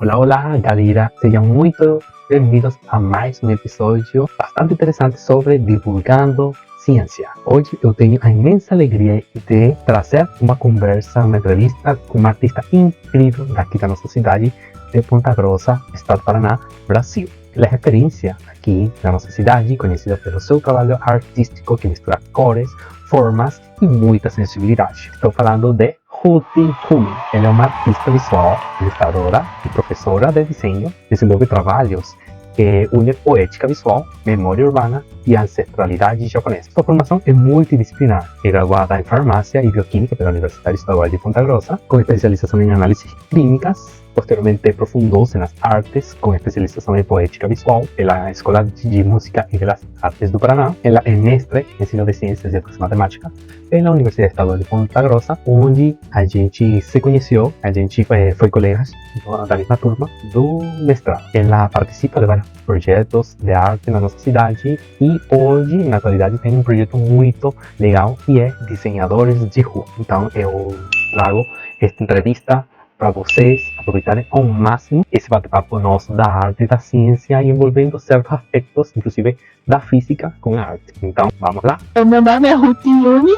Olá, olá, galera! Sejam muito bem-vindos a mais um episódio bastante interessante sobre divulgando ciência. Hoje eu tenho a imensa alegria de trazer uma conversa, uma entrevista com uma artista incrível daqui da nossa cidade de Ponta Grossa, estado do Paraná, Brasil. Ela é referência aqui na nossa cidade, conhecida pelo seu trabalho artístico que mistura cores, formas e muita sensibilidade. Estou falando de Ruti Rumi. Ela é uma artista visual, ilustradora e professora de desenho. Desenvolve trabalhos que unem poética visual, memória urbana e ancestralidade japonesa. Sua formação é multidisciplinar. É graduada em farmácia e bioquímica pela Universidade Estadual de Ponta Grossa, com especialização em análises clínicas. Posteriormente aprofundou-se nas artes, com especialização em poética visual pela Escola de Música e Belas Artes do Paraná. Ela é mestre em ensino de ciências e educação matemática pela Universidade Estadual de Ponta Grossa, onde a gente se conheceu, a gente foi colegas da mesma turma do mestrado. Ela participa de vários projetos de arte na nossa cidade e hoje, na atualidade, tem um projeto muito legal que é Desenhadores de Rua. Então eu trago esta entrevista para vocês aproveitarem ao máximo esse bate-papo nosso da arte e da ciência, envolvendo certos aspectos, inclusive da física com a arte. Então, vamos lá? Meu nome é Ruti Rumi,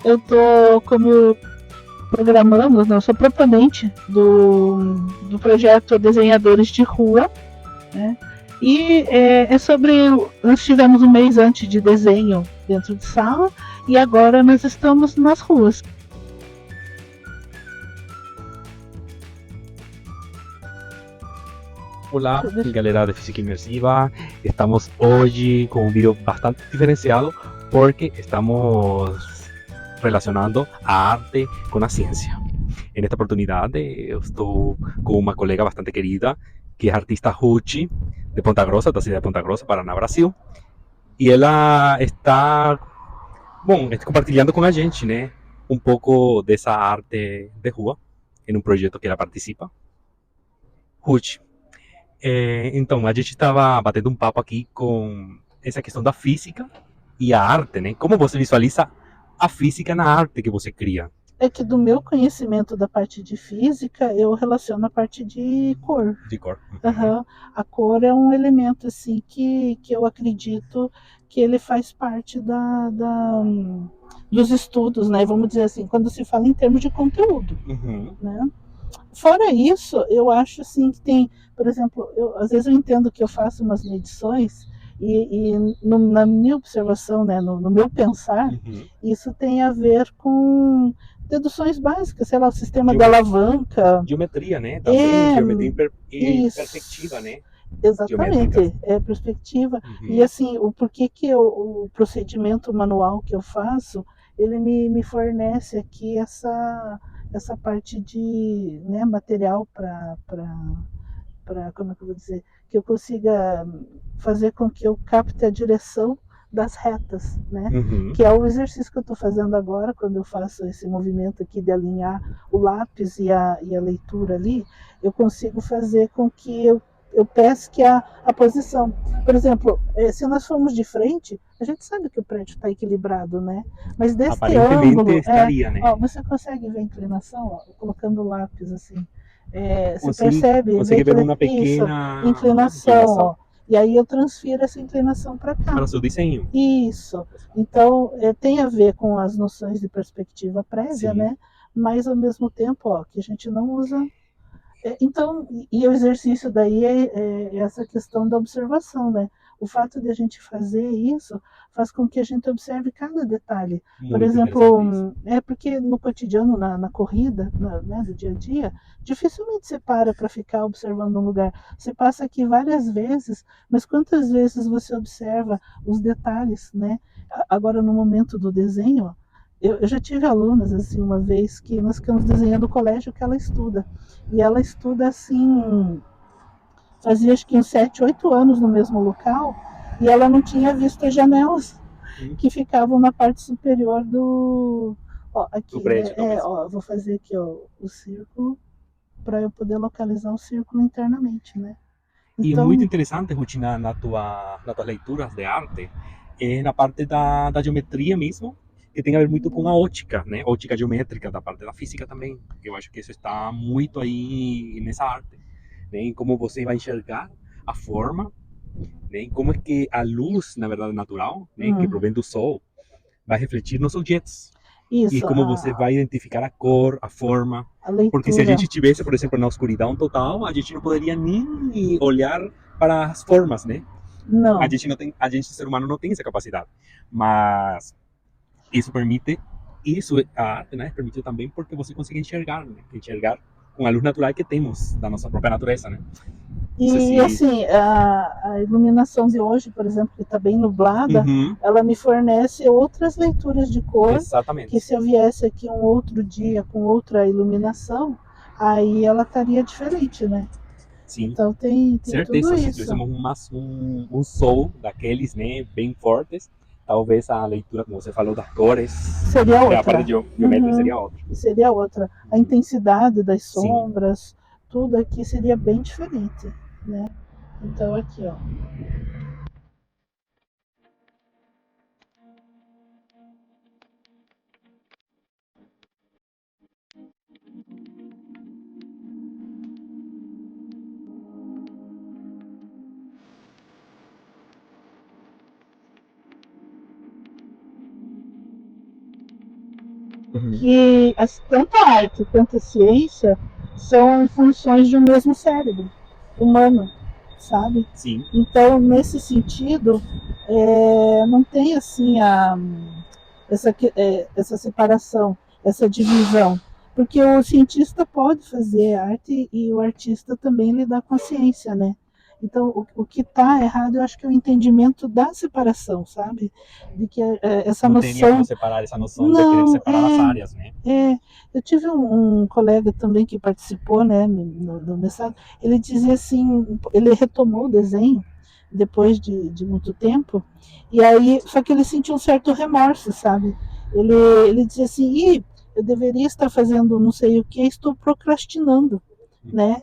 eu estou como programando, não, sou proponente do projeto Desenhadores de Rua, né? E é sobre, nós tivemos um mês antes de desenho dentro de sala e agora nós estamos nas ruas. Olá, galera de Física Imersiva. Estamos hoje com um vídeo bastante diferenciado porque estamos relacionando a arte com a ciência. En esta oportunidade eu estou com uma colega bastante querida que é a artista Ruti de Ponta Grossa, da cidade de Ponta Grossa, Paraná, Brasil. E ela está, compartilhando com a gente, né, um pouco dessa arte de rua em um projeto que ela participa. Ruti, então, a gente estava batendo um papo aqui com essa questão da física e a arte, né? Como você visualiza a física na arte que você cria? É que do meu conhecimento da parte de física, eu relaciono a parte de cor. De cor. Uhum. A cor é um elemento assim que eu acredito que ele faz parte dos estudos, né? Vamos dizer assim, quando se fala em termos de conteúdo, né? Fora isso, eu acho assim que tem, por exemplo, às vezes eu entendo que eu faço umas medições na minha observação, né, no meu pensar, isso tem a ver com deduções básicas, sei lá, o sistema da alavanca. Geometria, né? Também geometria e perspectiva, né? Exatamente, é perspectiva. E assim, o porquê que o procedimento manual que eu faço, ele me fornece aqui essa parte de, né, material para como é que eu vou dizer, que eu consiga fazer com que eu capte a direção das retas, né? Que é o exercício que eu estou fazendo agora, quando eu faço esse movimento aqui de alinhar o lápis e a leitura ali, eu consigo fazer com que eu pesque a posição. Por exemplo, se nós formos de frente, a gente sabe que o prédio está equilibrado, né? Mas desse ângulo, estaria, né? ó, você consegue ver a inclinação, ó, colocando o lápis assim. Você percebe? Consegue ver uma pequena inclinação, ó. E aí eu transfiro essa inclinação para cá. Para o seu desenho. Isso. Então, tem a ver com as noções de perspectiva prévia, né? Mas ao mesmo tempo, ó, que a gente não usa. Então, e o exercício daí é essa questão da observação, né? O fato de a gente fazer isso faz com que a gente observe cada detalhe. Por exemplo, porque no cotidiano, na corrida, né, do dia a dia, dificilmente você para ficar observando um lugar. Você passa aqui várias vezes, mas quantas vezes você observa os detalhes, né? Agora, no momento do desenho, ó, eu já tive alunas, assim, uma vez que nós ficamos desenhando o colégio que ela estuda. E ela estuda, assim, fazia acho que uns 7, 8 anos no mesmo local, e ela não tinha visto as janelas que ficavam na parte superior do... Ó, aqui, do prédio, né? Ó, vou fazer aqui, ó, o círculo, para eu poder localizar o círculo internamente, né? Então, e muito interessante, Ruth, nas tuas leituras de arte, na parte da geometria mesmo, que tem a ver muito com a ótica, né? Ótica geométrica da parte da física também. Eu acho que isso está muito aí nessa arte. né, em como você vai enxergar a forma, né, em como é que a luz, na verdade, natural, né, que provém do sol, vai refletir nos objetos. E Isso, como você vai identificar a cor, a forma. a Porque se a leitura. gente estivesse, por exemplo, na escuridão total, a gente não poderia nem olhar para as formas, né? Não. A gente, ser humano, não tem essa capacidade. Mas isso permite, isso, a arte, né, permite também porque você consegue enxergar, né? Enxergar com a luz natural que temos da nossa própria natureza, né? E assim, a iluminação de hoje, por exemplo, que está bem nublada, ela me fornece outras leituras de cor. Exatamente. Que se eu viesse aqui um outro dia com outra iluminação, aí ela estaria diferente, né? Sim. Então tem certeza, tudo se isso. tivéssemos um sol daqueles, né, bem fortes, talvez a leitura, como você falou, das cores, seria outra. A parte geométrica seria outra. Seria outra. A intensidade das sombras, tudo aqui seria bem diferente, né? Então aqui, ó. Que tanto a arte quanto a ciência são funções de um mesmo cérebro humano, sabe? Sim. Então, nesse sentido, não tem assim essa separação, essa divisão. Porque o cientista pode fazer arte e o artista também lidar com a ciência, né? Então, o que está errado, eu acho que é o entendimento da separação, sabe? De que essa não noção... teria como separar essa noção de querer separar as áreas, né? Eu tive um colega também que participou, né, no mestrado. Ele dizia assim, ele retomou o desenho depois de muito tempo, e aí, só que ele sentiu um certo remorso, sabe? Ele dizia assim, eu deveria estar fazendo não sei o que, estou procrastinando, né?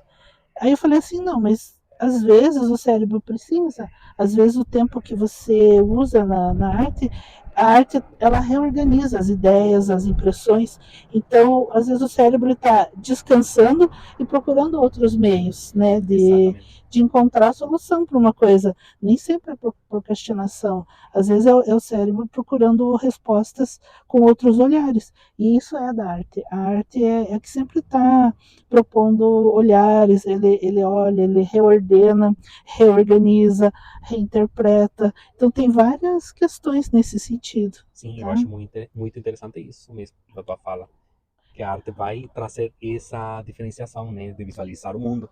Aí eu falei assim, não, mas às vezes o cérebro precisa, às vezes o tempo que você usa na arte, a arte ela reorganiza as ideias, as impressões. Então, às vezes o cérebro está descansando e procurando outros meios, né, de encontrar a solução para uma coisa. Nem sempre é procrastinação. Às vezes é o cérebro procurando respostas com outros olhares. E isso é da arte. A arte é que sempre está propondo olhares, ele olha, ele reordena, reorganiza, reinterpreta. Então tem várias questões nesse sentido. Sim, eu acho muito interessante isso mesmo, da tua fala. Que a arte vai trazer essa diferenciação, né, de visualizar o mundo.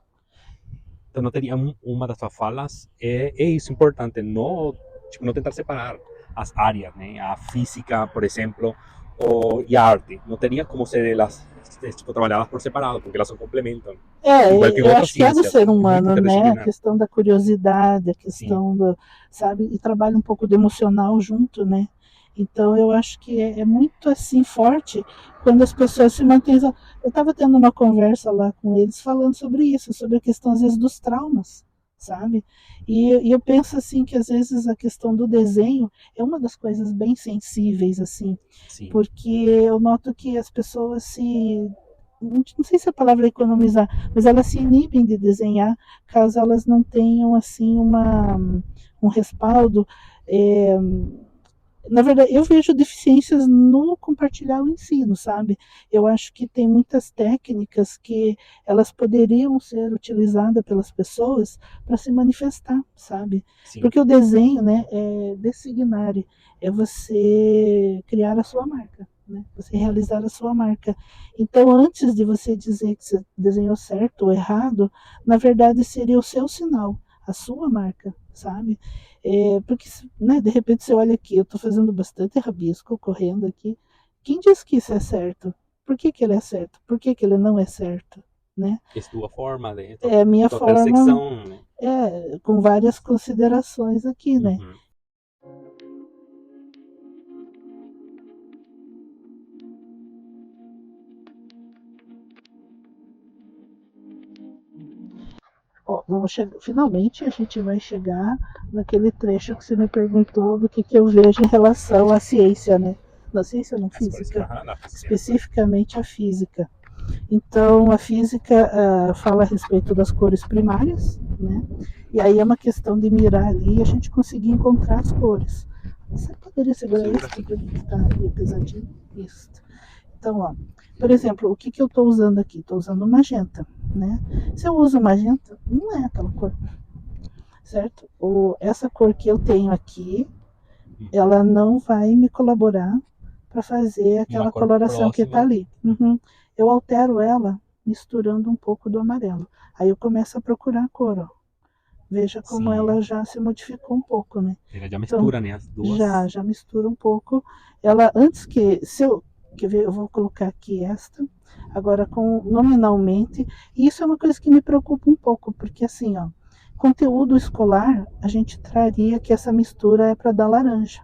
Então, não teria uma das tuas falas, é isso importante, não, tipo, não tentar separar as áreas, né, a física, por exemplo, e a arte. Não teria como ser elas tipo, trabalhadas por separado, porque elas se complementam. Igual que em eu outras acho que é do ciências, ser humano, muito né? A interdisciplinar. questão da curiosidade, a questão do, sabe, e trabalha um pouco do emocional junto, né? Então eu acho que é muito assim forte quando as pessoas se mantêm. Eu estava tendo uma conversa lá com eles falando sobre isso, sobre a questão às vezes dos traumas, sabe? E eu penso assim que às vezes a questão do desenho é uma das coisas bem sensíveis assim, Sim. porque eu noto que as pessoas se, não sei se a palavra é economizar, mas elas se inibem de desenhar caso elas não tenham assim um respaldo. Na verdade, eu vejo deficiências no compartilhar o ensino, sabe? Eu acho que tem muitas técnicas que elas poderiam ser utilizadas pelas pessoas para se manifestar, sabe? Sim. Porque o desenho, né, é designar, é você criar a sua marca, né? Você realizar a sua marca. Então, antes de você dizer que você desenhou certo ou errado, na verdade seria o seu sinal, a sua marca, sabe? Porque, né, de repente você olha aqui, eu estou fazendo bastante rabisco, correndo aqui. Quem diz que isso é certo? Por que ele é certo? Por que ele não é certo? Né? É tua forma, né? É a minha forma, percepção, né? Com várias considerações aqui, né? Finalmente a gente vai chegar naquele trecho que você me perguntou do que eu vejo em relação à ciência, né? Na ciência não física, especificamente a física. Então, a física fala a respeito das cores primárias, né? E aí é uma questão de mirar ali e a gente conseguir encontrar as cores. Você poderia segurar isso, porque está meio pesadinho? Isso. Então, ó, por exemplo, o que, que eu estou usando aqui? Estou usando magenta, né? Se eu uso magenta, não é aquela cor, certo? Essa cor que eu tenho aqui, ela não vai me colaborar para fazer aquela coloração que está ali. Uhum. Eu altero ela misturando um pouco do amarelo. Aí eu começo a procurar a cor, ó. Veja como ela já se modificou um pouco, né? Ela já mistura, né? As duas. Já mistura um pouco. Ela, antes que, se eu, quer ver, eu vou colocar aqui esta, agora com nominalmente, e isso é uma coisa que me preocupa um pouco, porque assim, ó, conteúdo escolar, a gente traria que essa mistura é para dar laranja,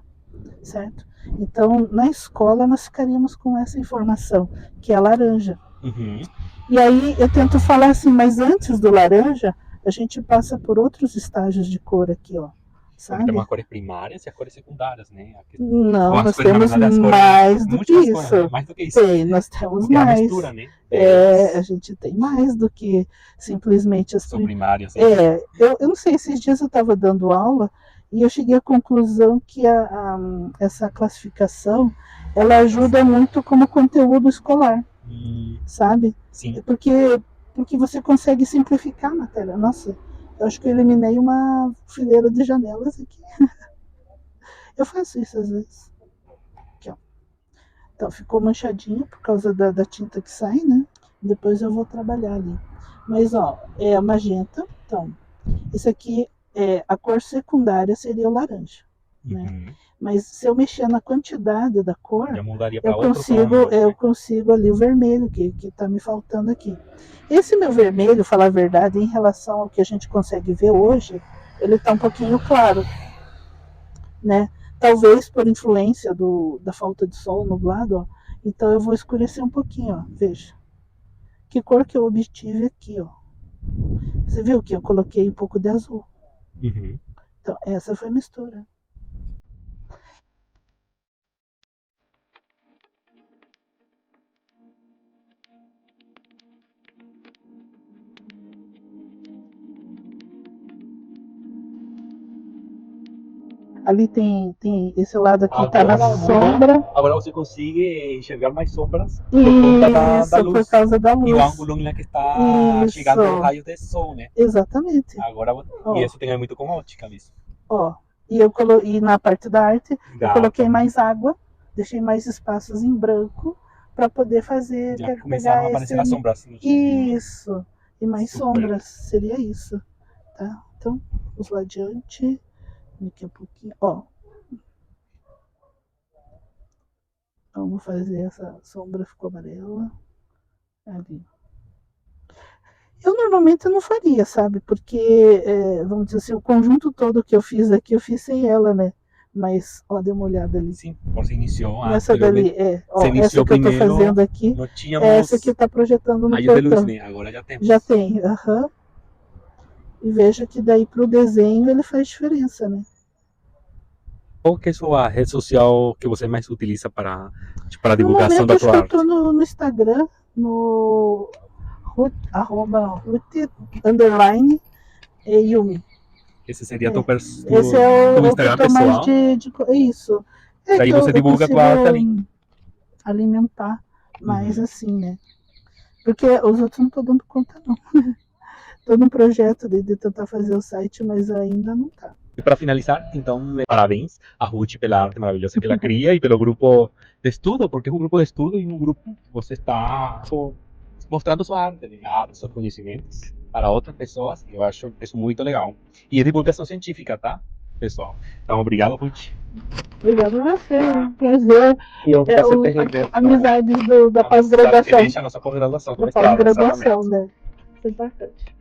certo? Então, na escola, nós ficaríamos com essa informação, que é laranja. Uhum. E aí eu tento falar assim, mas antes do laranja, a gente passa por outros estágios de cor aqui, ó. Sabe? Porque tem cores primárias e as cores secundárias, né? Não, nós temos mais do que isso. Né? Mais do que isso. Tem, nós temos porque mais. A mistura, né? A gente tem mais do que simplesmente as primárias. Eu não sei, esses dias eu estava dando aula e eu cheguei à conclusão que essa classificação ela ajuda muito como conteúdo escolar, sabe? Sim. Porque você consegue simplificar a matéria. Nossa, eu acho que eu eliminei uma fileira de janelas aqui. Eu faço isso às vezes. Aqui, ó. Então, ficou manchadinho por causa da tinta que sai, né? Depois eu vou trabalhar ali. Mas, ó, é a magenta. Então, esse aqui, a cor secundária seria o laranja, né? Mas se eu mexer na quantidade da cor, eu consigo ali o vermelho que está me faltando aqui. Esse meu vermelho, falar a verdade, em relação ao que a gente consegue ver hoje, ele está um pouquinho claro, né? Talvez por influência da falta de sol nublado, ó. Então eu vou escurecer um pouquinho, ó. Veja. Que cor que eu obtive aqui, ó. Você viu que eu coloquei um pouco de azul. Uhum. Então, essa foi a mistura. Ali tem esse lado aqui, está na sombra. Agora você consegue enxergar mais sombras por causa da luz. E o ângulo em que está chegando os raios de sol, né? Exatamente. Agora, e isso tem muito com ótica mesmo. Ó, e na parte da arte, eu coloquei mais água, deixei mais espaços em branco para poder fazer. Já começaram a aparecer as sombras. Isso. E mais sombras, seria isso. Tá? Então, vamos lá adiante. Daqui a pouquinho, ó. Vamos fazer essa sombra, ficou amarela. Ali. Eu normalmente não faria, sabe? Porque, vamos dizer assim, o conjunto todo que eu fiz aqui, eu fiz sem ela, né? Mas, ó, dê uma olhada ali. Sim, você iniciou. Essa dali, ó, essa que eu tô fazendo aqui, essa que tá projetando no portão. Luz, né? Agora já temos. Já tem, aham. E veja que daí pro desenho ele faz diferença, né? Qual que é a sua rede social que você mais utiliza para a divulgação da sua arte? Eu estou no Instagram, no @Ruth_Yumi. Esse seria teu Esse é o Instagram pessoal? Isso. Daí você divulga a tua arte ali. Alimentar mais assim, né? Porque os outros não estou dando conta, não. Estou no projeto de tentar fazer o site, mas ainda não está. E para finalizar, então, parabéns a Ruth pela arte maravilhosa que ela cria e pelo grupo de estudo, porque é um grupo de estudo e um grupo que você está mostrando sua arte, ligado, seus conhecimentos para outras pessoas. Eu acho isso muito legal. E é divulgação científica, tá, pessoal? Então, obrigado, Ruth. Obrigado a você, é um prazer. E eu ter amizades da pós-graduação. Deixa a nossa pós-graduação. Da pós-graduação, né? Isso é importante.